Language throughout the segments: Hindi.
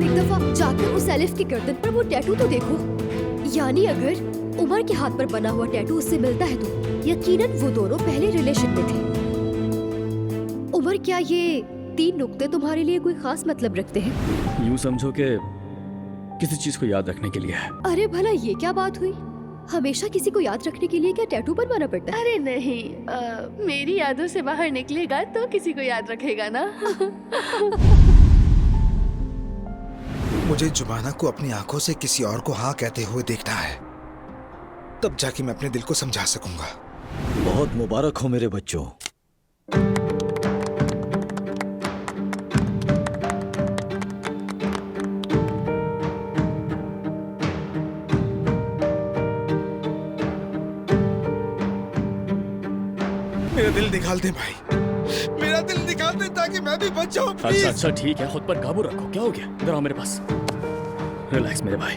एक दफा जाकर उस एलिफ की गर्दन पर वो टैटू तो देखो। यानी अगर उमर के हाथ पर बना हुआ टैटू उससे मिलता है तो यकीनन वो दोनों पहले रिलेशन में थे। उमर, क्या ये 3 नुक्ते तुम्हारे लिए कोई खास मतलब रखते हैं? यूं समझो कि किसी चीज को याद रखने के लिए है। अरे भला ये क्या बात हुई? हमेशा किसी को याद रखने के लिए क्या टैटू बनवाना पड़ता है? अरे नहीं, मेरी यादों से बाहर निकलेगा तो किसी को याद रखेगा ना। मुझे जुबाना को अपनी आंखों से किसी और को हाँ कहते हुए देखना है, तब जाके मैं अपने दिल को समझा सकूंगा। बहुत मुबारक हो मेरे बच्चों। मेरा दिल निकाल दे भाई, मेरा दिल निकाल दे ताकि मैं भी बच जाऊं प्लीज। अच्छा ठीक है, खुद पर काबू रखो। क्या हो गया? इधर आओ मेरे पास। रिलैक्स मेरे भाई।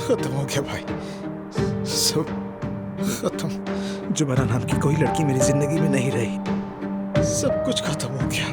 खत्म हो गया भाई, सब खत्म। जुबाना नाम की कोई लड़की मेरी जिंदगी में नहीं रही, सब कुछ खत्म हो गया।